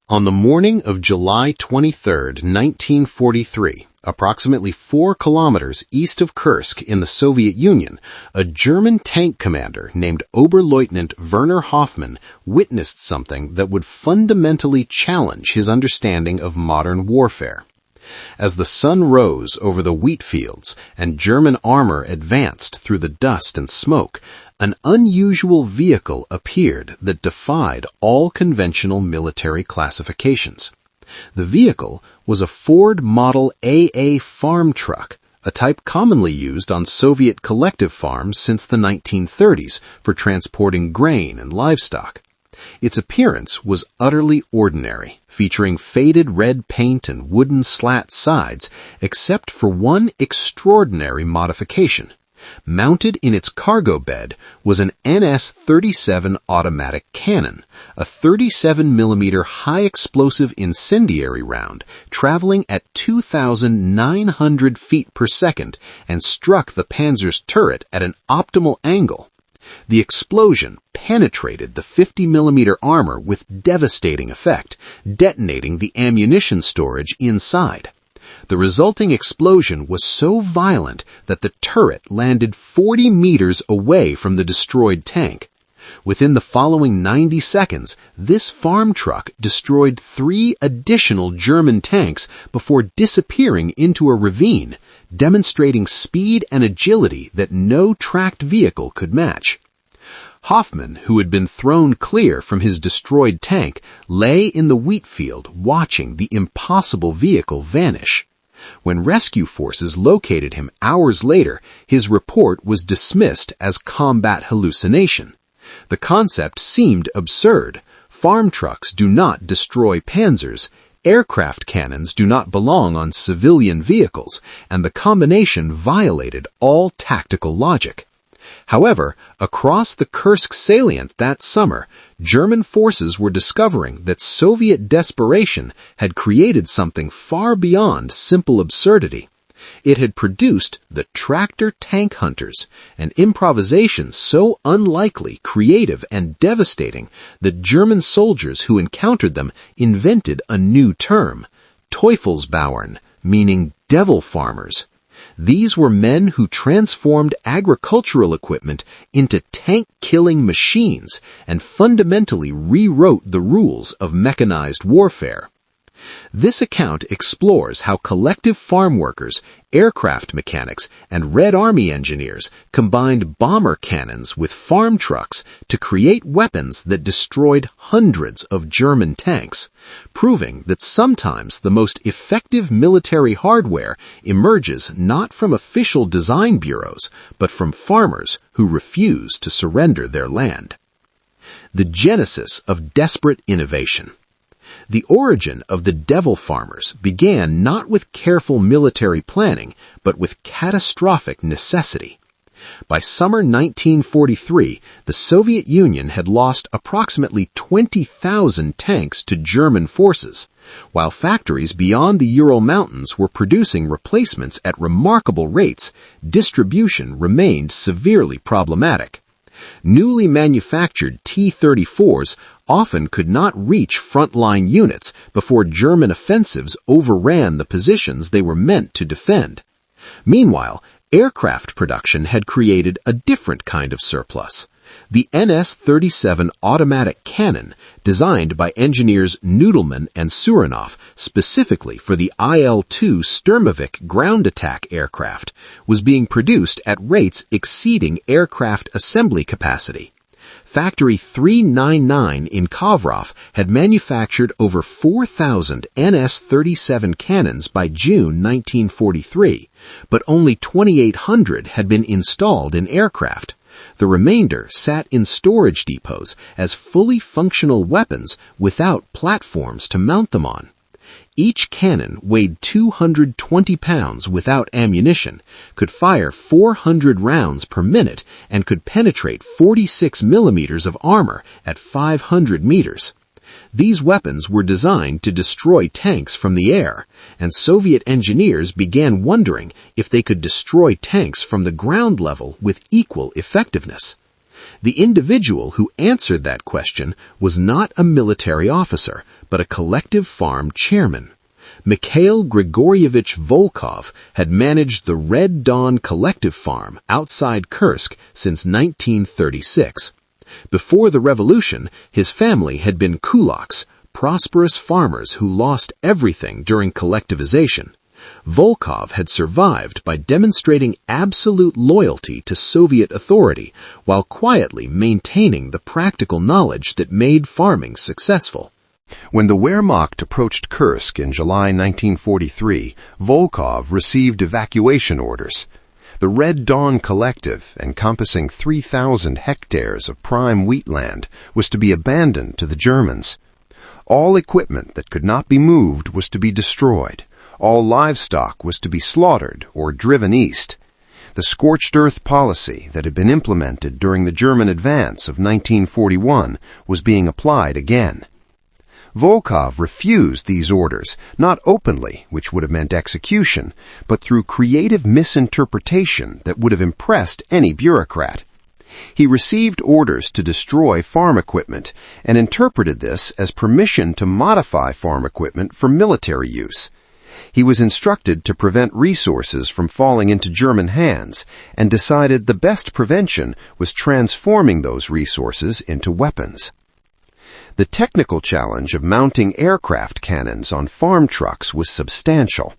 On the morning of July 23, 1943, approximately 4 kilometers east of Kursk in the Soviet Union, a German tank commander named Oberleutnant Werner Hoffmann witnessed something that would fundamentally challenge his understanding of modern warfare. As the sun rose over the wheat fields and German armor advanced through the dust and smoke, an unusual vehicle appeared that defied all conventional military classifications. The vehicle was a Ford Model AA farm truck, a type commonly used on Soviet collective farms since the 1930s for transporting grain and livestock. Its appearance was utterly ordinary, featuring faded red paint and wooden slat sides, except for one extraordinary modification. Mounted in its cargo bed was an NS-37 automatic cannon, a 37mm high-explosive incendiary round traveling at 2,900 feet per second and struck the Panzer's turret at an optimal angle. The explosion penetrated the 50mm armor with devastating effect, detonating the ammunition storage inside. The resulting explosion was so violent that the turret landed 40 meters away from the destroyed tank. Within the following 90 seconds, this farm truck destroyed 3 additional German tanks before disappearing into a ravine, demonstrating speed and agility that no tracked vehicle could match. Hoffmann, who had been thrown clear from his destroyed tank, lay in the wheat field watching the impossible vehicle vanish. When rescue forces located him hours later, his report was dismissed as combat hallucination. The concept seemed absurd. Farm trucks do not destroy panzers. Aircraft cannons do not belong on civilian vehicles, and the combination violated all tactical logic. However, across the Kursk salient that summer, German forces were discovering that Soviet desperation had created something far beyond simple absurdity. It had produced the tractor tank hunters, an improvisation so unlikely, creative, and devastating that German soldiers who encountered them invented a new term, Teufelsbauern, meaning devil farmers. These were men who transformed agricultural equipment into tank-killing machines and fundamentally rewrote the rules of mechanized warfare. This account explores how collective farm workers, aircraft mechanics, and Red Army engineers combined bomber cannons with farm trucks to create weapons that destroyed hundreds of German tanks, proving that sometimes the most effective military hardware emerges not from official design bureaus, but from farmers who refuse to surrender their land. The genesis of desperate innovation. The origin of the devil farmers began not with careful military planning, but with catastrophic necessity. By summer 1943, the Soviet Union had lost approximately 20,000 tanks to German forces, while factories beyond the Ural Mountains were producing replacements at remarkable rates. Distribution remained severely problematic. Newly manufactured T-34s often could not reach frontline units before German offensives overran the positions they were meant to defend. Meanwhile, aircraft production had created a different kind of surplus. The NS-37 automatic cannon, designed by engineers Nudelman and Surinov specifically for the IL-2 Sturmovik ground attack aircraft, was being produced at rates exceeding aircraft assembly capacity. Factory 399 in Kovrov had manufactured over 4,000 NS-37 cannons by June 1943, but only 2,800 had been installed in aircraft. The remainder sat in storage depots as fully functional weapons without platforms to mount them on. Each cannon weighed 220 pounds without ammunition, could fire 400 rounds per minute, and could penetrate 46 millimeters of armor at 500 meters. These weapons were designed to destroy tanks from the air, and Soviet engineers began wondering if they could destroy tanks from the ground level with equal effectiveness. The individual who answered that question was not a military officer, but a collective farm chairman. Mikhail Grigorievich Volkov had managed the Red Dawn collective farm outside Kursk since 1936. Before the revolution, his family had been kulaks, prosperous farmers who lost everything during collectivization. Volkov had survived by demonstrating absolute loyalty to Soviet authority while quietly maintaining the practical knowledge that made farming successful. When the Wehrmacht approached Kursk in July 1943, Volkov received evacuation orders. The Red Dawn Collective, encompassing 3,000 hectares of prime wheatland, was to be abandoned to the Germans. All equipment that could not be moved was to be destroyed. All livestock was to be slaughtered or driven east. The scorched earth policy that had been implemented during the German advance of 1941 was being applied again. Volkov refused these orders, not openly, which would have meant execution, but through creative misinterpretation that would have impressed any bureaucrat. He received orders to destroy farm equipment and interpreted this as permission to modify farm equipment for military use. He was instructed to prevent resources from falling into German hands and decided the best prevention was transforming those resources into weapons. The technical challenge of mounting aircraft cannons on farm trucks was substantial.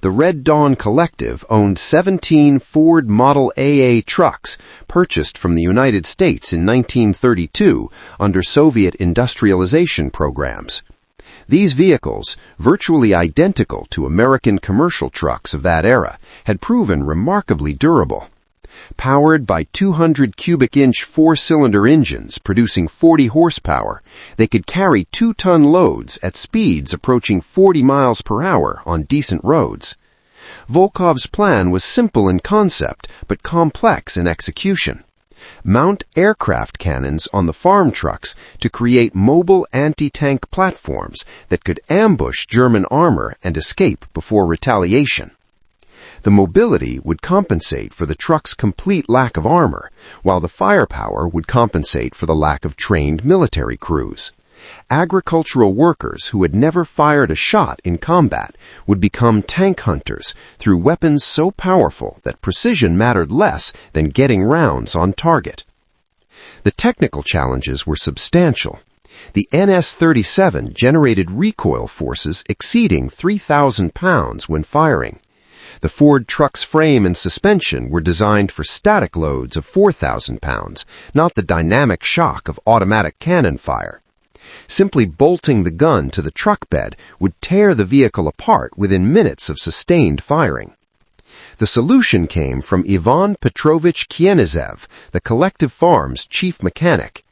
The Red Dawn Collective owned 17 Ford Model AA trucks purchased from the United States in 1932 under Soviet industrialization programs. These vehicles, virtually identical to American commercial trucks of that era, had proven remarkably durable. Powered by 200 cubic-inch four-cylinder engines producing 40 horsepower, they could carry 2-ton loads at speeds approaching 40 miles per hour on decent roads. Volkov's plan was simple in concept, but complex in execution. Mount aircraft cannons on the farm trucks to create mobile anti-tank platforms that could ambush German armor and escape before retaliation. The mobility would compensate for the truck's complete lack of armor, while the firepower would compensate for the lack of trained military crews. Agricultural workers who had never fired a shot in combat would become tank hunters through weapons so powerful that precision mattered less than getting rounds on target. The technical challenges were substantial. The NS-37 generated recoil forces exceeding 3,000 pounds when firing. The Ford truck's frame and suspension were designed for static loads of 4,000 pounds, not the dynamic shock of automatic cannon fire. Simply bolting the gun to the truck bed would tear the vehicle apart within minutes of sustained firing. The solution came from Ivan Petrovich Kienizev, the collective farm's chief mechanic.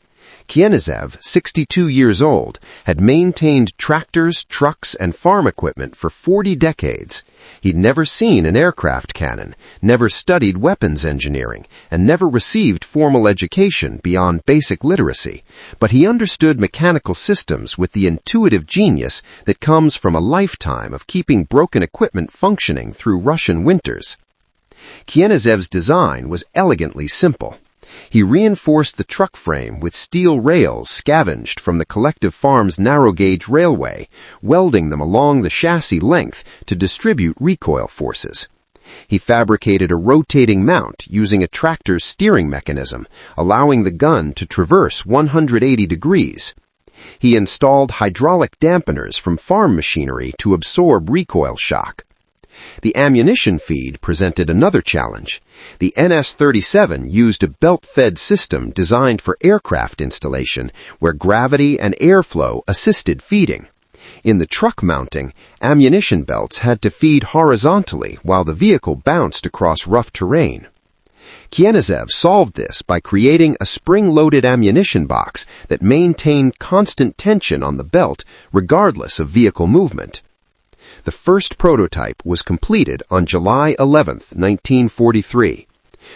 Kienizev, 62 years old, had maintained tractors, trucks, and farm equipment for 40 decades. He'd never seen an aircraft cannon, never studied weapons engineering, and never received formal education beyond basic literacy, but he understood mechanical systems with the intuitive genius that comes from a lifetime of keeping broken equipment functioning through Russian winters. Kienizev's design was elegantly simple. He reinforced the truck frame with steel rails scavenged from the collective farm's narrow-gauge railway, welding them along the chassis length to distribute recoil forces. He fabricated a rotating mount using a tractor's steering mechanism, allowing the gun to traverse 180 degrees. He installed hydraulic dampeners from farm machinery to absorb recoil shock. The ammunition feed presented another challenge. The NS-37 used a belt-fed system designed for aircraft installation where gravity and airflow assisted feeding. In the truck mounting, ammunition belts had to feed horizontally while the vehicle bounced across rough terrain. Kienizev solved this by creating a spring-loaded ammunition box that maintained constant tension on the belt regardless of vehicle movement. The first prototype was completed on July 11, 1943.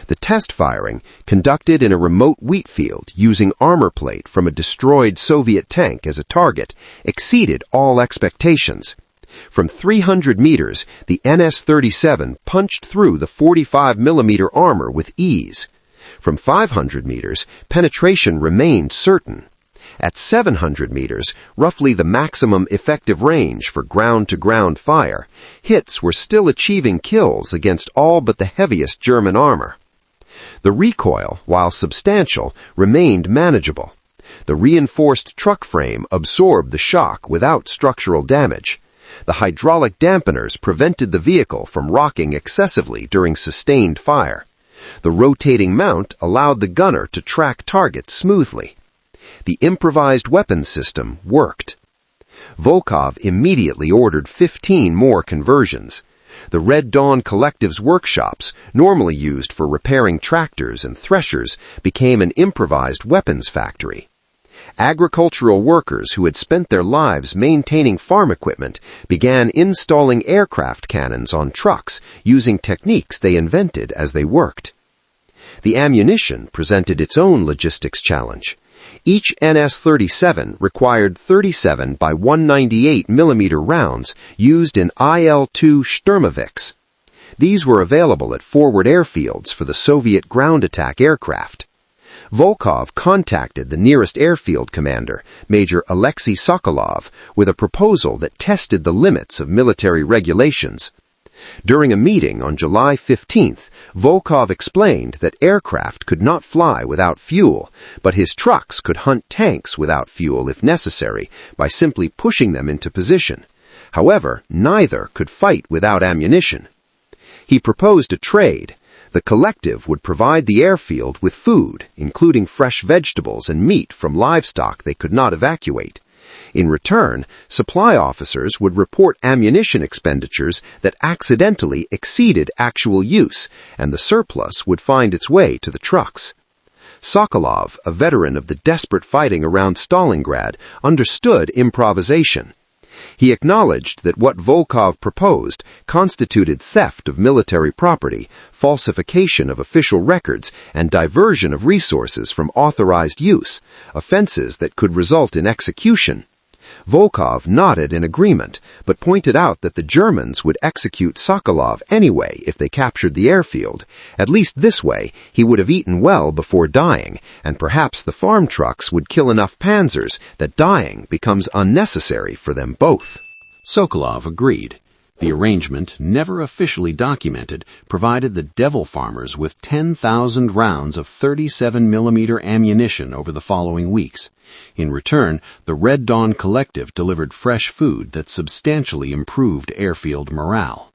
The test firing, conducted in a remote wheat field using armor plate from a destroyed Soviet tank as a target, exceeded all expectations. From 300 meters, the NS-37 punched through the 45mm armor with ease. From 500 meters, penetration remained certain. At 700 meters, roughly the maximum effective range for ground-to-ground fire, hits were still achieving kills against all but the heaviest German armor. The recoil, while substantial, remained manageable. The reinforced truck frame absorbed the shock without structural damage. The hydraulic dampeners prevented the vehicle from rocking excessively during sustained fire. The rotating mount allowed the gunner to track targets smoothly. The improvised weapons system worked. Volkov immediately ordered 15 more conversions. The Red Dawn Collective's workshops, normally used for repairing tractors and threshers, became an improvised weapons factory. Agricultural workers who had spent their lives maintaining farm equipment began installing aircraft cannons on trucks using techniques they invented as they worked. The ammunition presented its own logistics challenge. Each NS-37 required 37 by 198 mm rounds used in IL-2 Sturmovix. These were available at forward airfields for the Soviet ground attack aircraft. Volkov contacted the nearest airfield commander, Major Alexei Sokolov, with a proposal that tested the limits of military regulations. During a meeting on July 15th, Volkov explained that aircraft could not fly without fuel, but his trucks could hunt tanks without fuel if necessary by simply pushing them into position. However, neither could fight without ammunition. He proposed a trade. The collective would provide the airfield with food, including fresh vegetables and meat from livestock they could not evacuate. In return, supply officers would report ammunition expenditures that accidentally exceeded actual use, and the surplus would find its way to the trucks. Sokolov, a veteran of the desperate fighting around Stalingrad, understood improvisation. He acknowledged that what Volkov proposed constituted theft of military property, falsification of official records, and diversion of resources from authorized use, offenses that could result in execution. Volkov nodded in agreement, but pointed out that the Germans would execute Sokolov anyway if they captured the airfield. At least this way, he would have eaten well before dying, and perhaps the farm trucks would kill enough panzers that dying becomes unnecessary for them both. Sokolov agreed. The arrangement, never officially documented, provided the devil farmers with 10,000 rounds of 37mm ammunition over the following weeks. In return, the Red Dawn Collective delivered fresh food that substantially improved airfield morale.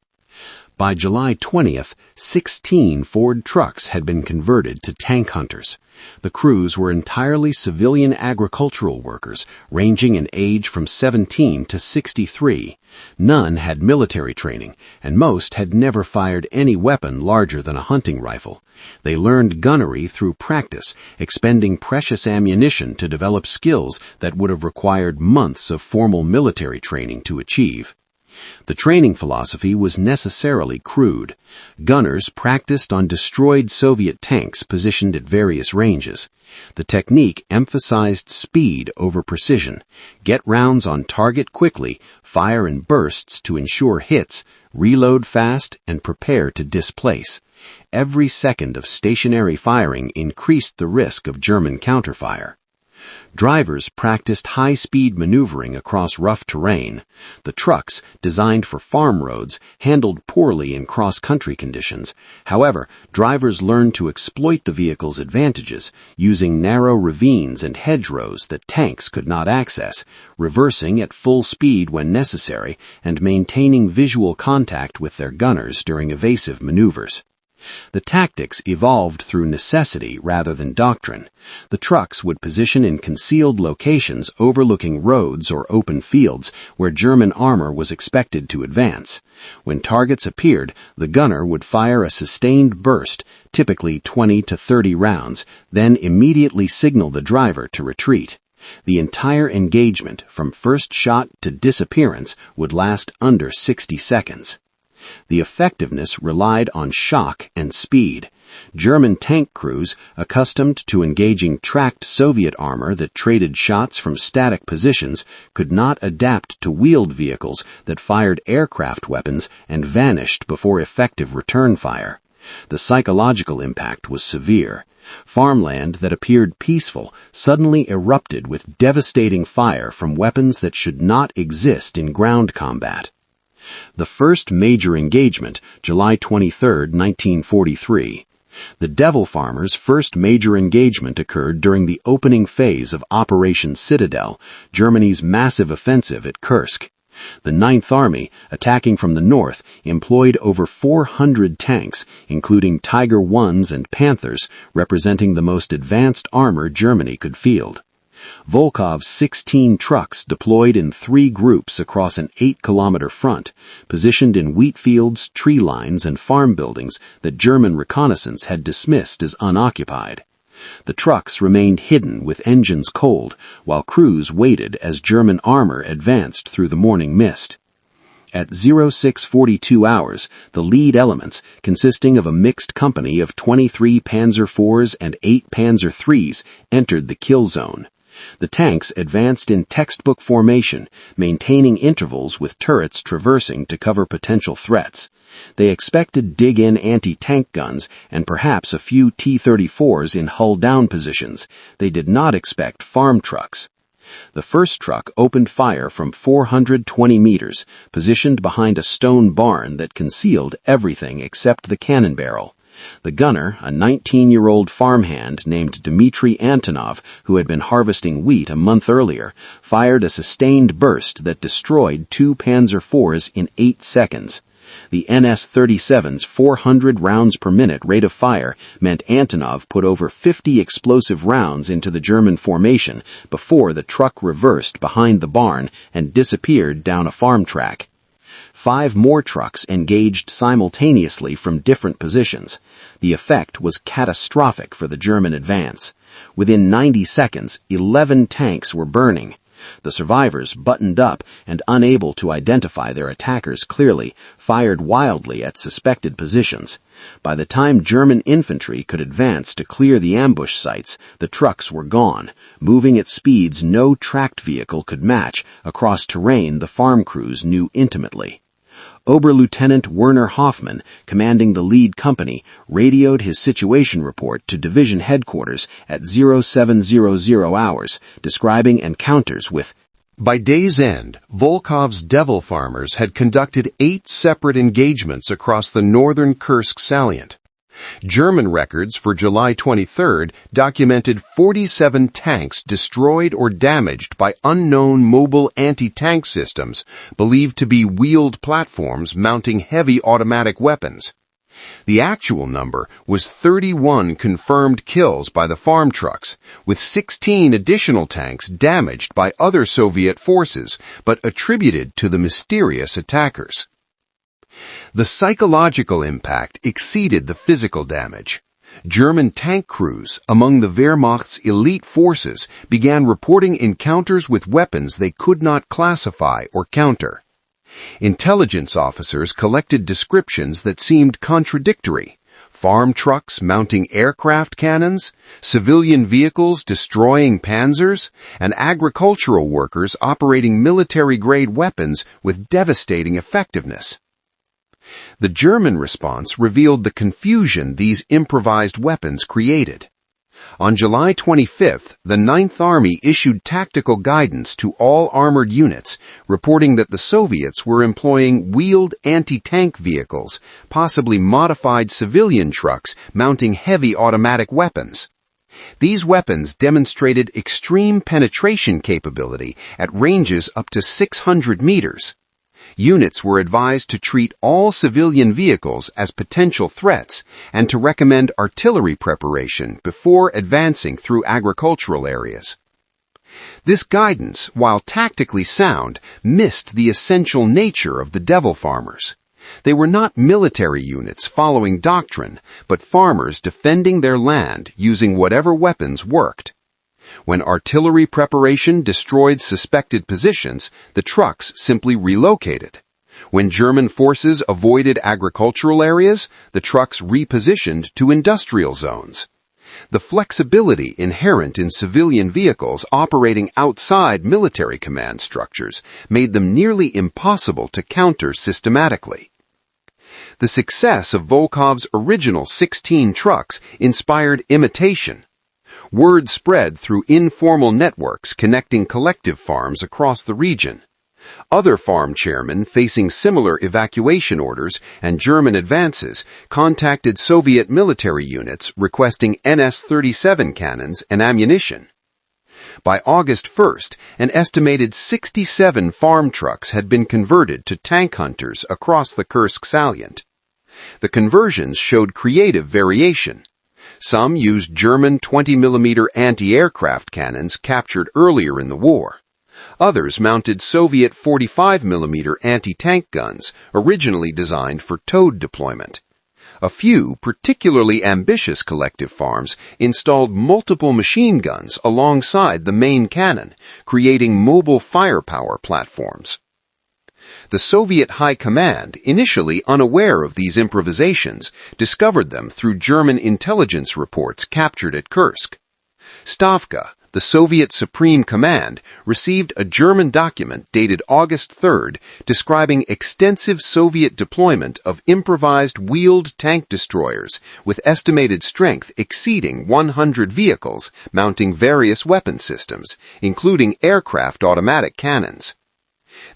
By July 20th, 16 Ford trucks had been converted to tank hunters. The crews were entirely civilian agricultural workers, ranging in age from 17 to 63. None had military training, and most had never fired any weapon larger than a hunting rifle. They learned gunnery through practice, expending precious ammunition to develop skills that would have required months of formal military training to achieve. The training philosophy was necessarily crude. Gunners practiced on destroyed Soviet tanks positioned at various ranges. The technique emphasized speed over precision. Get rounds on target quickly, fire in bursts to ensure hits, reload fast, and prepare to displace. Every second of stationary firing increased the risk of German counterfire. Drivers practiced high-speed maneuvering across rough terrain. The trucks, designed for farm roads, handled poorly in cross-country conditions. However, drivers learned to exploit the vehicle's advantages, using narrow ravines and hedgerows that tanks could not access, reversing at full speed when necessary, and maintaining visual contact with their gunners during evasive maneuvers. The tactics evolved through necessity rather than doctrine. The trucks would position in concealed locations overlooking roads or open fields where German armor was expected to advance. When targets appeared, the gunner would fire a sustained burst, typically 20 to 30 rounds, then immediately signal the driver to retreat. The entire engagement, from first shot to disappearance, would last under 60 seconds. The effectiveness relied on shock and speed. German tank crews, accustomed to engaging tracked Soviet armor that traded shots from static positions, could not adapt to wheeled vehicles that fired aircraft weapons and vanished before effective return fire. The psychological impact was severe. Farmland that appeared peaceful suddenly erupted with devastating fire from weapons that should not exist in ground combat. The first major engagement, July 23, 1943. The Devil Farmers' first major engagement occurred during the opening phase of Operation Citadel, Germany's massive offensive at Kursk. The Ninth Army, attacking from the north, employed over 400 tanks, including Tiger Is and Panthers, representing the most advanced armor Germany could field. Volkov's 16 trucks deployed in 3 groups across an 8-kilometer front, positioned in wheat fields, tree lines, and farm buildings that German reconnaissance had dismissed as unoccupied. The trucks remained hidden with engines cold, while crews waited as German armor advanced through the morning mist. At 0642 hours, the lead elements, consisting of a mixed company of 23 Panzer IVs and 8 Panzer IIIs, entered the kill zone. The tanks advanced in textbook formation, maintaining intervals with turrets traversing to cover potential threats. They expected dig-in anti-tank guns and perhaps a few T-34s in hull-down positions. They did not expect farm trucks. The first truck opened fire from 420 meters, positioned behind a stone barn that concealed everything except the cannon barrel. The gunner, a 19-year-old farmhand named Dmitry Antonov, who had been harvesting wheat a month earlier, fired a sustained burst that destroyed 2 Panzer IVs in 8 seconds. The NS-37's 400 rounds per minute rate of fire meant Antonov put over 50 explosive rounds into the German formation before the truck reversed behind the barn and disappeared down a farm track. 5 more trucks engaged simultaneously from different positions. The effect was catastrophic for the German advance. Within 90 seconds, 11 tanks were burning. The survivors, buttoned up and unable to identify their attackers clearly, fired wildly at suspected positions. By the time German infantry could advance to clear the ambush sites, the trucks were gone, moving at speeds no tracked vehicle could match across terrain the farm crews knew intimately. Oberlieutenant Werner Hoffmann, commanding the lead company, radioed his situation report to division headquarters at 0700 hours, describing encounters with, By day's end, Volkov's Devil Farmers had conducted 8 separate engagements across the northern Kursk salient. German records for July 23rd documented 47 tanks destroyed or damaged by unknown mobile anti-tank systems believed to be wheeled platforms mounting heavy automatic weapons. The actual number was 31 confirmed kills by the farm trucks, with 16 additional tanks damaged by other Soviet forces, but attributed to the mysterious attackers. The psychological impact exceeded the physical damage. German tank crews among the Wehrmacht's elite forces began reporting encounters with weapons they could not classify or counter. Intelligence officers collected descriptions that seemed contradictory. Farm trucks mounting aircraft cannons, civilian vehicles destroying panzers, and agricultural workers operating military-grade weapons with devastating effectiveness. The German response revealed the confusion these improvised weapons created. On July 25th, the Ninth Army issued tactical guidance to all armored units, reporting that the Soviets were employing wheeled anti-tank vehicles, possibly modified civilian trucks mounting heavy automatic weapons. These weapons demonstrated extreme penetration capability at ranges up to 600 meters. Units were advised to treat all civilian vehicles as potential threats and to recommend artillery preparation before advancing through agricultural areas. This guidance, while tactically sound, missed the essential nature of the Devil Farmers. They were not military units following doctrine, but farmers defending their land using whatever weapons worked. When artillery preparation destroyed suspected positions, the trucks simply relocated. When German forces avoided agricultural areas, the trucks repositioned to industrial zones. The flexibility inherent in civilian vehicles operating outside military command structures made them nearly impossible to counter systematically. The success of Volkov's original 16 trucks inspired imitation. Word spread through informal networks connecting collective farms across the region. Other farm chairmen facing similar evacuation orders and German advances contacted Soviet military units requesting NS-37 cannons and ammunition. By August 1st, an estimated 67 farm trucks had been converted to tank hunters across the Kursk salient. The conversions showed creative variation. Some used German 20mm anti-aircraft cannons captured earlier in the war. Others mounted Soviet 45mm anti-tank guns, originally designed for towed deployment. A few particularly ambitious collective farms installed multiple machine guns alongside the main cannon, creating mobile firepower platforms. The Soviet High Command, initially unaware of these improvisations, discovered them through German intelligence reports captured at Kursk. Stavka, the Soviet Supreme Command, received a German document dated August 3rd describing extensive Soviet deployment of improvised wheeled tank destroyers with estimated strength exceeding 100 vehicles mounting various weapon systems, including aircraft automatic cannons.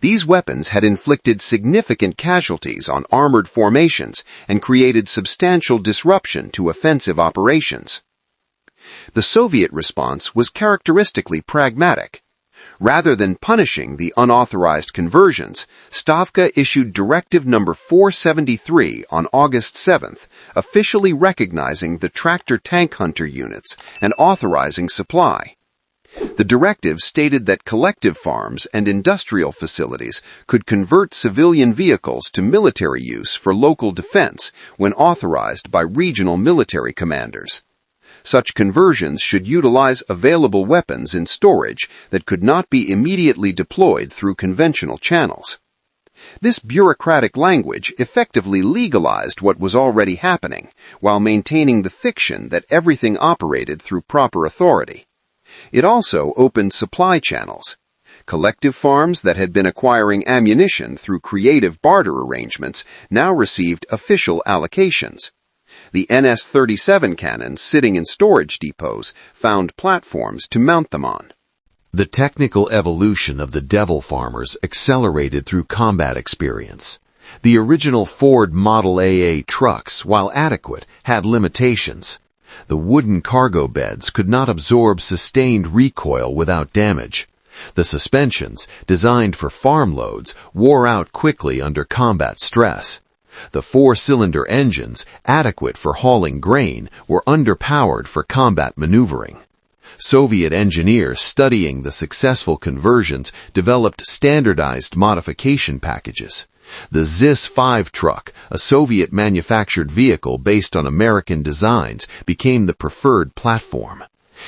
These weapons had inflicted significant casualties on armored formations and created substantial disruption to offensive operations. The Soviet response was characteristically pragmatic. Rather than punishing the unauthorized conversions, Stavka issued Directive No. 473 on August 7th, officially recognizing the tractor tank hunter units and authorizing supply. The directive stated that collective farms and industrial facilities could convert civilian vehicles to military use for local defense when authorized by regional military commanders. Such conversions should utilize available weapons in storage that could not be immediately deployed through conventional channels. This bureaucratic language effectively legalized what was already happening, while maintaining the fiction that everything operated through proper authority. It also opened supply channels. Collective farms that had been acquiring ammunition through creative barter arrangements now received official allocations. The NS-37 cannons sitting in storage depots found platforms to mount them on. The technical evolution of the devil farmers accelerated through combat experience. The original Ford Model AA trucks, while adequate, had limitations. The wooden cargo beds could not absorb sustained recoil without damage. The suspensions, designed for farm loads, wore out quickly under combat stress. The four-cylinder engines, adequate for hauling grain, were underpowered for combat maneuvering. Soviet engineers studying the successful conversions developed standardized modification packages. The ZIS-5 truck, a Soviet-manufactured vehicle based on American designs, became the preferred platform.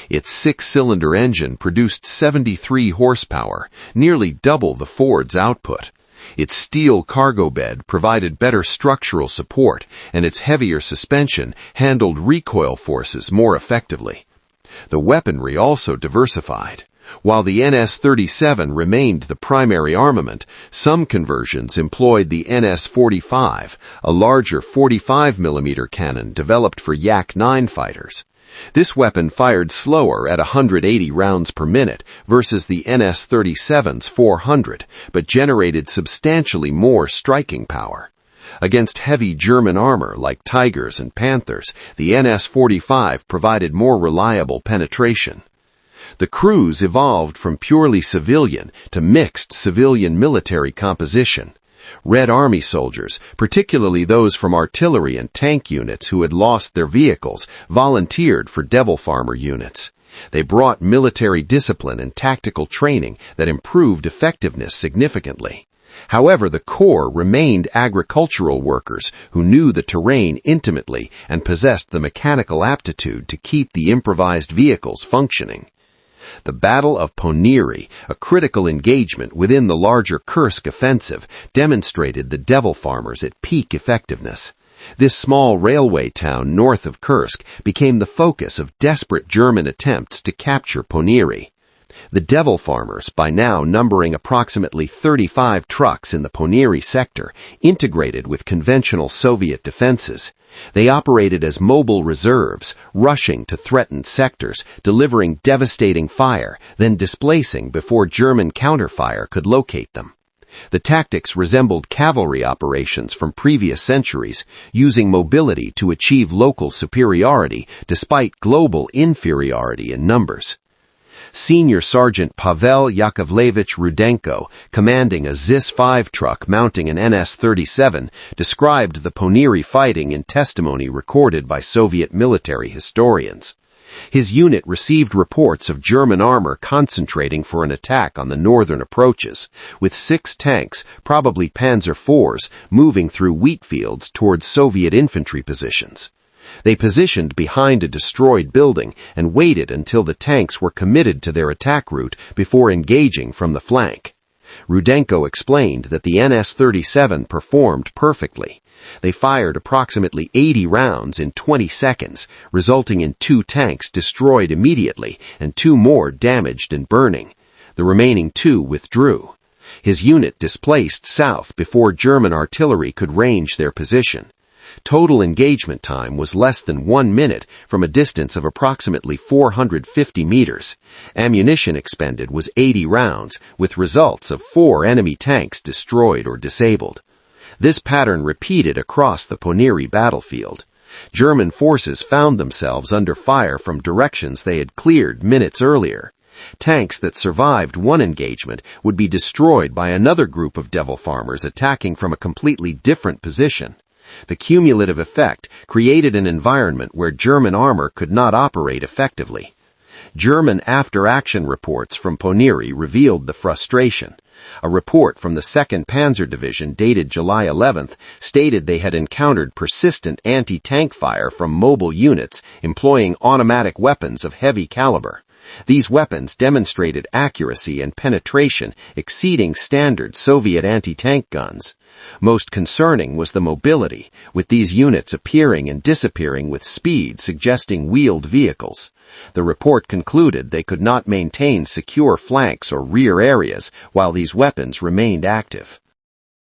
Its six-cylinder engine produced 73 horsepower, nearly double the Ford's output. Its steel cargo bed provided better structural support, and its heavier suspension handled recoil forces more effectively. The weaponry also diversified. While the NS-37 remained the primary armament, some conversions employed the NS-45, a larger 45mm cannon developed for Yak-9 fighters. This weapon fired slower at 180 rounds per minute versus the NS-37's 400, but generated substantially more striking power. Against heavy German armor like Tigers and Panthers, the NS-45 provided more reliable penetration. The crews evolved from purely civilian to mixed civilian-military composition. Red Army soldiers, particularly those from artillery and tank units who had lost their vehicles, volunteered for devil farmer units. They brought military discipline and tactical training that improved effectiveness significantly. However, the core remained agricultural workers who knew the terrain intimately and possessed the mechanical aptitude to keep the improvised vehicles functioning. The Battle of Ponyri, a critical engagement within the larger Kursk offensive, demonstrated the devil farmers at peak effectiveness. This small railway town north of Kursk became the focus of desperate German attempts to capture Ponyri. The Devil Farmers, by now numbering approximately 35 trucks in the Poneri sector, integrated with conventional Soviet defenses. They operated as mobile reserves, rushing to threatened sectors, delivering devastating fire, then displacing before German counterfire could locate them. The tactics resembled cavalry operations from previous centuries, using mobility to achieve local superiority despite global inferiority in numbers. Senior Sergeant Pavel Yakovlevich Rudenko, commanding a ZIS-5 truck mounting an NS-37, described the Poneri fighting in testimony recorded by Soviet military historians. His unit received reports of German armor concentrating for an attack on the northern approaches, with 6 tanks, probably Panzer IVs, moving through wheat fields towards Soviet infantry positions. They positioned behind a destroyed building and waited until the tanks were committed to their attack route before engaging from the flank. Rudenko explained that the NS-37 performed perfectly. They fired approximately 80 rounds in 20 seconds, resulting in 2 tanks destroyed immediately and 2 more damaged and burning. The remaining 2 withdrew. His unit displaced south before German artillery could range their position. Total engagement time was less than 1 minute from a distance of approximately 450 meters. Ammunition expended was 80 rounds, with results of 4 enemy tanks destroyed or disabled. This pattern repeated across the Poneri battlefield. German forces found themselves under fire from directions they had cleared minutes earlier. Tanks that survived one engagement would be destroyed by another group of Devil Farmers attacking from a completely different position. The cumulative effect created an environment where German armor could not operate effectively. German after-action reports from Poneri revealed the frustration. A report from the 2nd Panzer Division dated July 11th stated they had encountered persistent anti-tank fire from mobile units employing automatic weapons of heavy caliber. These weapons demonstrated accuracy and penetration exceeding standard Soviet anti-tank guns. Most concerning was the mobility, with these units appearing and disappearing with speed suggesting wheeled vehicles. The report concluded they could not maintain secure flanks or rear areas while these weapons remained active.